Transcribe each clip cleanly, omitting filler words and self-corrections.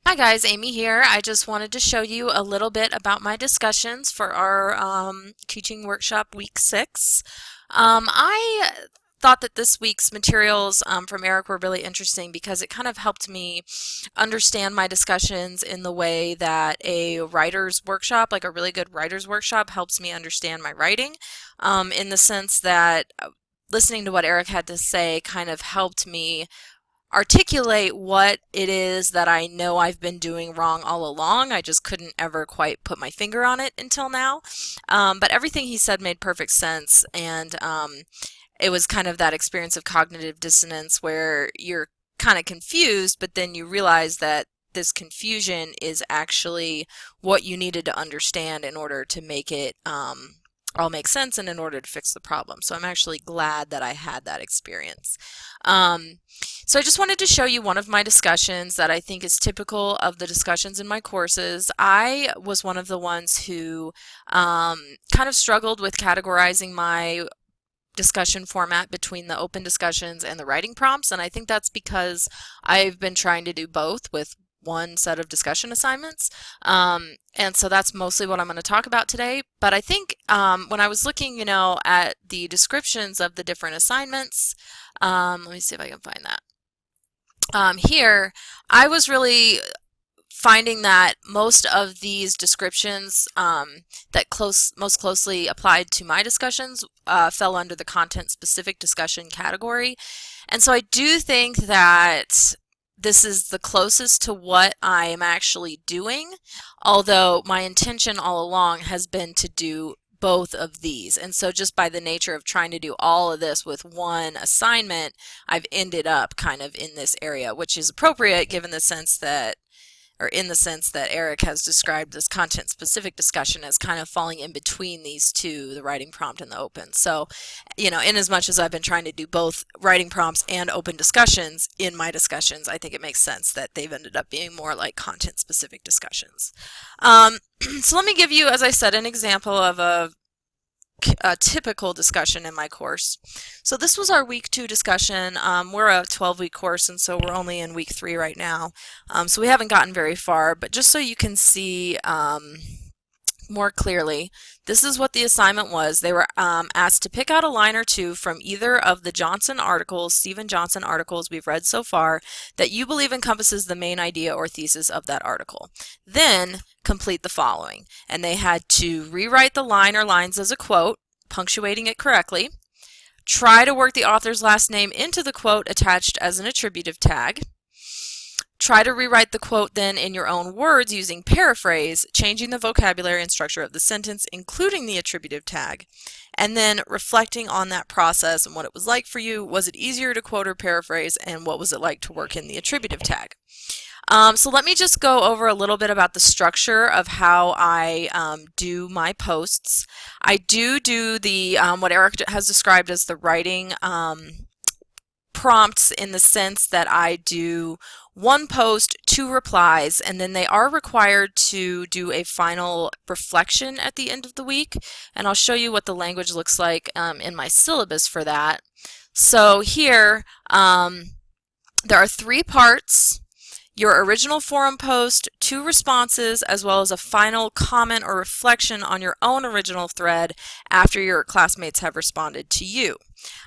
Hi guys, Amy here. I just wanted to show you a little bit about my discussions for our teaching workshop week 6. I thought that this week's materials from Eric were really interesting because it kind of helped me understand my discussions in the way that a writer's workshop, like a really good writer's workshop, helps me understand my writing, in the sense that listening to what Eric had to say kind of helped me articulate what it is that I know I've been doing wrong all along. I just couldn't ever quite put my finger on it until now. But everything he said made perfect sense, and it was kind of that experience of cognitive dissonance where you're kind of confused, but then you realize that this confusion is actually what you needed to understand in order to make it all make sense and in order to fix the problem. So I'm actually glad that I had that experience. So I just wanted to show you one of my discussions that I think is typical of the discussions in my courses. I was one of the ones who kind of struggled with categorizing my discussion format between the open discussions and the writing prompts, and I think that's because I've been trying to do both with one set of discussion assignments. And so that's mostly what I'm going to talk about today. But I think when I was looking, at the descriptions of the different assignments, let me see if I can find that. Here, I was really finding that most of these descriptions that most closely applied to my discussions fell under the content-specific discussion category. And so I do think that this is the closest to what I am actually doing, although my intention all along has been to do both of these. And so just by the nature of trying to do all of this with one assignment, I've ended up kind of in this area, which is appropriate given the sense that, or in the sense that Eric has described this content-specific discussion as kind of falling in between these two, the writing prompt and the open. So, in as much as I've been trying to do both writing prompts and open discussions in my discussions, I think it makes sense that they've ended up being more like content-specific discussions. So let me give you, as I said, an example of a typical discussion in my course. So this was our week 2 discussion. We're a 12-week course, and so we're only in week 3 right now. So we haven't gotten very far, but just so you can see more clearly, this is what the assignment was. They were asked to pick out a line or two from either of the Stephen Johnson articles we've read so far that you believe encompasses the main idea or thesis of that article. Then complete the following. And they had to rewrite the line or lines as a quote, punctuating it correctly, try to work the author's last name into the quote attached as an attributive tag, try to rewrite the quote then in your own words using paraphrase, changing the vocabulary and structure of the sentence, including the attributive tag, and then reflecting on that process and what it was like for you. Was it easier to quote or paraphrase, and what was it like to work in the attributive tag? So let me just go over a little bit about the structure of how I do my posts. I do the what Eric has described as the writing prompts, in the sense that I do one post, 2 replies, and then they are required to do a final reflection at the end of the week. And I'll show you what the language looks like in my syllabus for that. So here, there are 3 parts: your original forum post, 2 responses, as well as a final comment or reflection on your own original thread after your classmates have responded to you.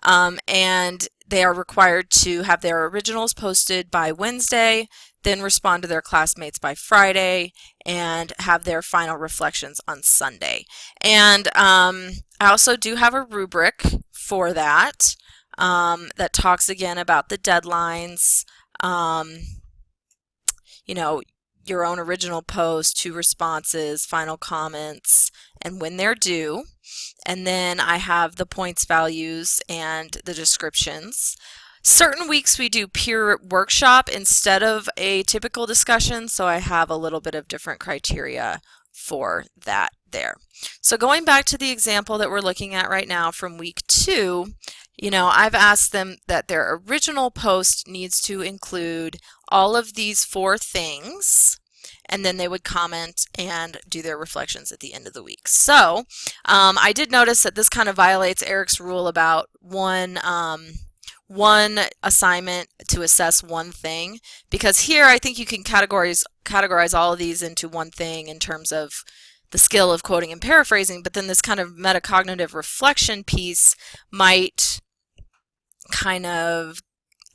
And they are required to have their originals posted by Wednesday, then respond to their classmates by Friday, and have their final reflections on Sunday. And I also do have a rubric for that that talks again about the deadlines, your own original post, 2 responses, final comments, and when they're due. And then I have the points values and the descriptions. Certain weeks we do peer workshop instead of a typical discussion, so I have a little bit of different criteria for that there. So going back to the example that we're looking at right now from week 2, I've asked them that their original post needs to include all of these 4 things, and then they would comment and do their reflections at the end of the week. So I did notice that this kind of violates Eric's rule about one assignment to assess one thing, because here I think you can categorize categorize all of these into one thing in terms of the skill of quoting and paraphrasing, but then this kind of metacognitive reflection piece might kind of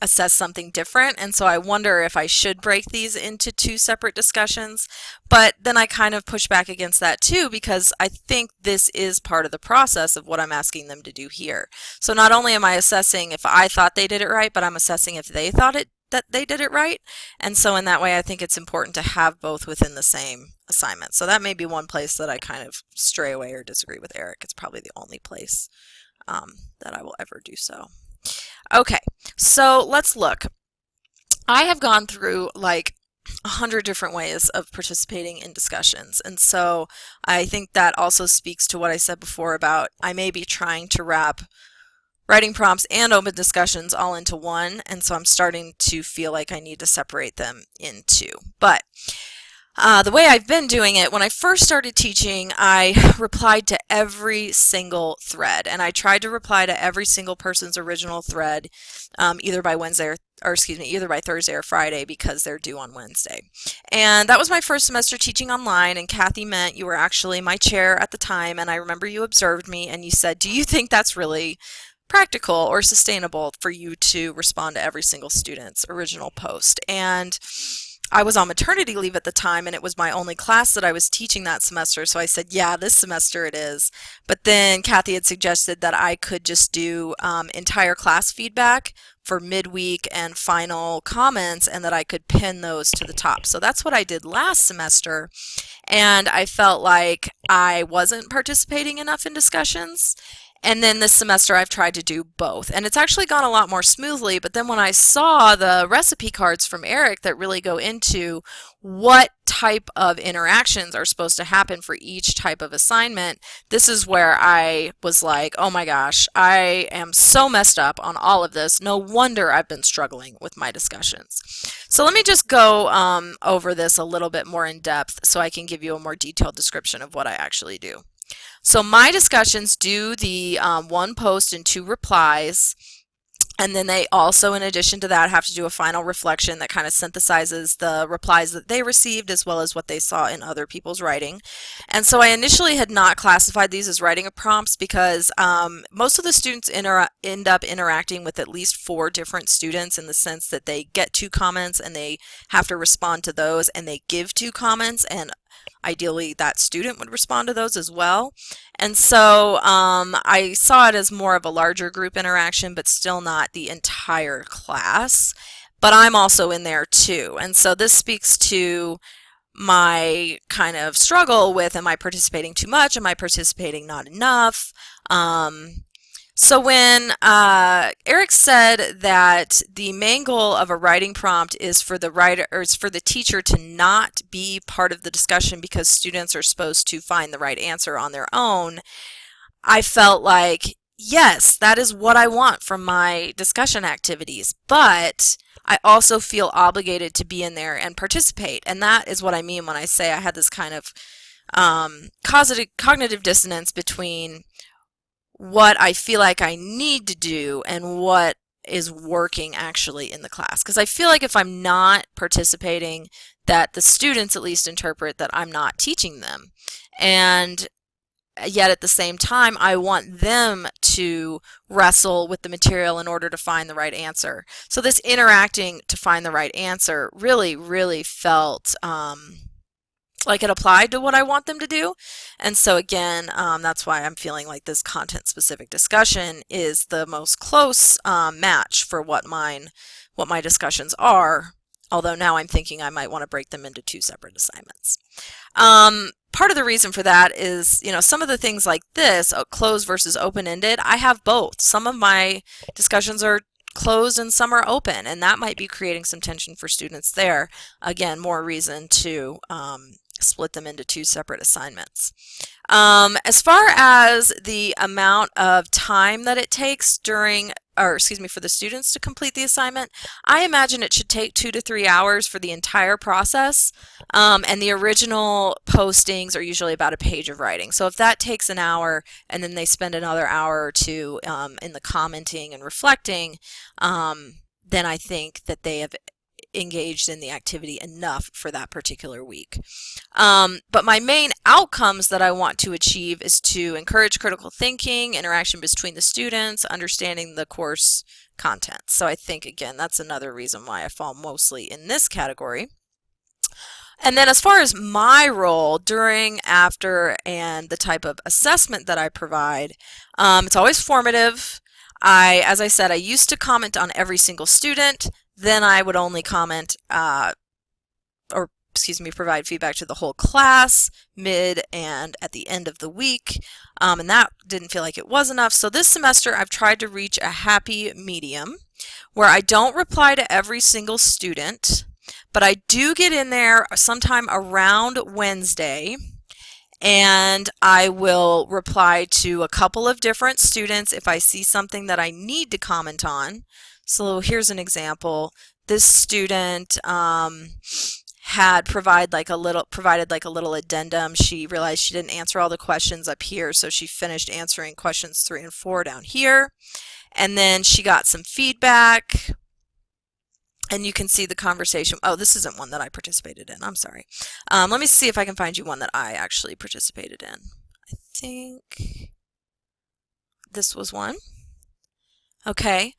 assess something different, and so I wonder if I should break these into two separate discussions. But then I kind of push back against that too, because I think this is part of the process of what I'm asking them to do here. So not only am I assessing if I thought they did it right, but I'm assessing if they thought that they did it right. And so in that way, I think it's important to have both within the same assignment. So that may be one place that I kind of stray away or disagree with Eric. It's probably the only place that I will ever do so. Okay, so let's look. I have gone through like 100 different ways of participating in discussions, and so I think that also speaks to what I said before about I may be trying to wrap writing prompts and open discussions all into one, and so I'm starting to feel like I need to separate them in two. But the way I've been doing it, when I first started teaching, I replied to every single thread, and I tried to reply to every single person's original thread either by either by Thursday or Friday, because they're due on Wednesday. And that was my first semester teaching online, and Kathy Ment, you were actually my chair at the time, and I remember you observed me and you said, do you think that's really practical or sustainable for you to respond to every single student's original post? And I was on maternity leave at the time, and it was my only class that I was teaching that semester, so I said, yeah, this semester it is. But then Kathy had suggested that I could just do entire class feedback for midweek and final comments, and that I could pin those to the top. So that's what I did last semester, and I felt like I wasn't participating enough in discussions. And then this semester I've tried to do both, and it's actually gone a lot more smoothly. But then when I saw the recipe cards from Eric that really go into what type of interactions are supposed to happen for each type of assignment, this is where I was like, oh my gosh, I am so messed up on all of this. No wonder I've been struggling with my discussions. So let me just go over this a little bit more in depth so I can give you a more detailed description of what I actually do. So my discussions do the one post and 2 replies, and then they also, in addition to that, have to do a final reflection that kind of synthesizes the replies that they received as well as what they saw in other people's writing. And so I initially had not classified these as writing prompts because most of the students end up interacting with at least 4 different students, in the sense that they get 2 comments and they have to respond to those, and they give 2 comments, and ideally that student would respond to those as well. And so I saw it as more of a larger group interaction, but still not the entire class. But I'm also in there too. And so this speaks to my kind of struggle with, am I participating too much? Am I participating not enough? So when Eric said that the main goal of a writing prompt is for the writer, or is for the teacher to not be part of the discussion because students are supposed to find the right answer on their own, I felt like, yes, that is what I want from my discussion activities, but I also feel obligated to be in there and participate. And that is what I mean when I say I had this kind of cognitive dissonance between what I feel like I need to do and what is working actually in the class. Because I feel like if I'm not participating, that the students at least interpret that I'm not teaching them. And yet at the same time, I want them to wrestle with the material in order to find the right answer. So this interacting to find the right answer really, really felt like it applied to what I want them to do. And so again, that's why I'm feeling like this content-specific discussion is the most close match for what my discussions are, although now I'm thinking I might want to break them into 2 separate assignments. Part of the reason for that is, some of the things like this, closed versus open-ended, I have both. Some of my discussions are closed and some are open, and that might be creating some tension for students there. Again, more reason to split them into 2 separate assignments. As far as the amount of time that it takes for the students to complete the assignment, I imagine it should take 2 to 3 hours for the entire process, and the original postings are usually about a page of writing. So if that takes an hour and then they spend another hour or 2 in the commenting and reflecting, then I think that they have engaged in the activity enough for that particular week. But my main outcomes that I want to achieve is to encourage critical thinking, interaction between the students, understanding the course content. So I think, again, that's another reason why I fall mostly in this category. And then as far as my role during, after, and the type of assessment that I provide, it's always formative. As I said, I used to comment on every single student. Then I would only comment, provide feedback to the whole class, mid and at the end of the week. And that didn't feel like it was enough. So this semester I've tried to reach a happy medium where I don't reply to every single student, but I do get in there sometime around Wednesday, and I will reply to a couple of different students if I see something that I need to comment on. So here's an example. This student had provided like a little addendum. She realized she didn't answer all the questions up here, so she finished answering questions 3 and 4 down here. And then she got some feedback. And you can see the conversation. Oh, this isn't one that I participated in. I'm sorry. Let me see if I can find you one that I actually participated in. I think this was one. Okay.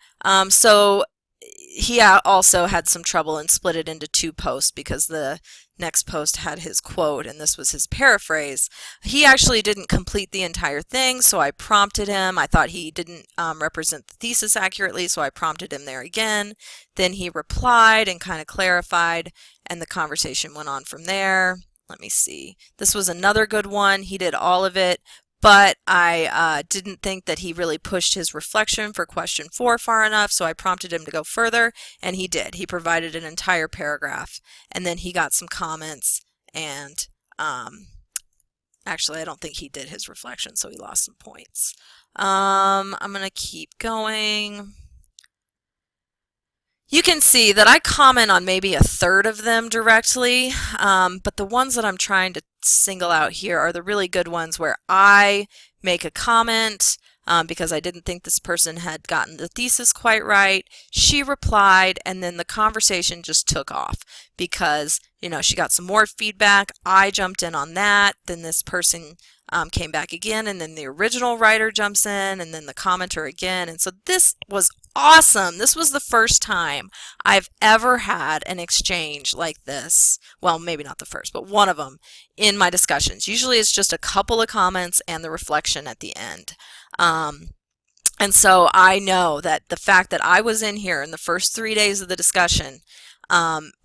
So he also had some trouble and split it into 2 posts because the next post had his quote and this was his paraphrase. He actually didn't complete the entire thing, so I prompted him. I thought he didn't represent the thesis accurately, so I prompted him there again. Then he replied and kind of clarified, and the conversation went on from there. Let me see. This was another good one. He did all of it, but I didn't think that he really pushed his reflection for question 4 far enough, so I prompted him to go further, and he did. He provided an entire paragraph, and then he got some comments, and actually I don't think he did his reflection, so he lost some points. I'm going to keep going. You can see that I comment on maybe 1/3 of them directly, but the ones that I'm trying to single out here are the really good ones where I make a comment because I didn't think this person had gotten the thesis quite right. She replied, and then the conversation just took off because, you know, she got some more feedback. I jumped in on that. Then this person came back again, and then the original writer jumps in, and then the commenter again. And so this was awesome. This was the first time I've ever had an exchange like this. Well, maybe not the first, but one of them in my discussions. Usually it's just a couple of comments and the reflection at the end. And so I know that the fact that I was in here in the first 3 days of the discussion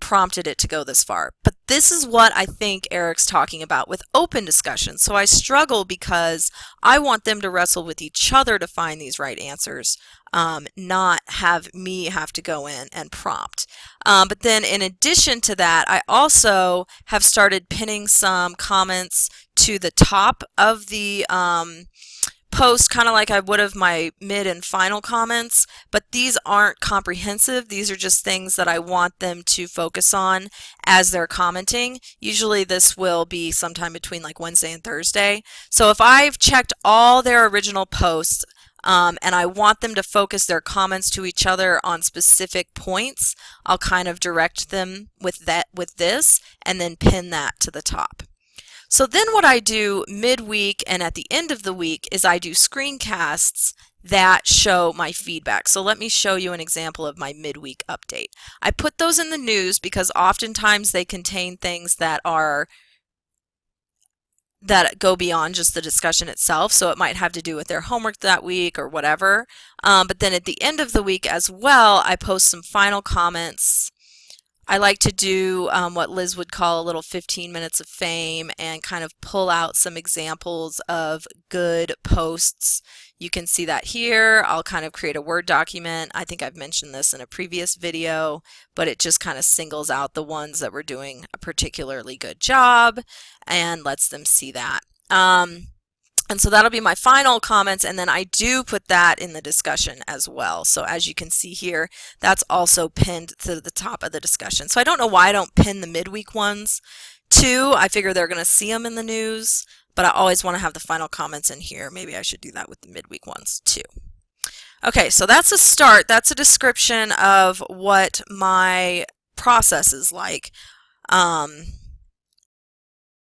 prompted it to go this far. But this is what I think Eric's talking about with open discussion. So I struggle because I want them to wrestle with each other to find these right answers, not have me have to go in and prompt. But then in addition to that, I also have started pinning some comments to the top of the post, kind of like I would have my mid and final comments, but these aren't comprehensive. These are just things that I want them to focus on as they're commenting. Usually this will be sometime between like Wednesday and Thursday. So if I've checked all their original posts and I want them to focus their comments to each other on specific points, I'll kind of direct them with this and then pin that to the top. So then what I do midweek and at the end of the week is I do screencasts that show my feedback. So let me show you an example of my midweek update. I put those in the news because oftentimes they contain things that go beyond just the discussion itself. So it might have to do with their homework that week or whatever. But then at the end of the week as well, I post some final comments. I like to do what Liz would call a little 15 minutes of fame and kind of pull out some examples of good posts. You can see that here. I'll kind of create a Word document. I think I've mentioned this in a previous video, but it just kind of singles out the ones that were doing a particularly good job and lets them see that. And so that'll be my final comments, and then I do put that in the discussion as well. So as you can see here, that's also pinned to the top of the discussion. So I don't know why I don't pin the midweek ones too. I figure they're going to see them in the news, but I always want to have the final comments in here. Maybe I should do that with the midweek ones too. Okay, so that's a start. That's a description of what my process is like. Um,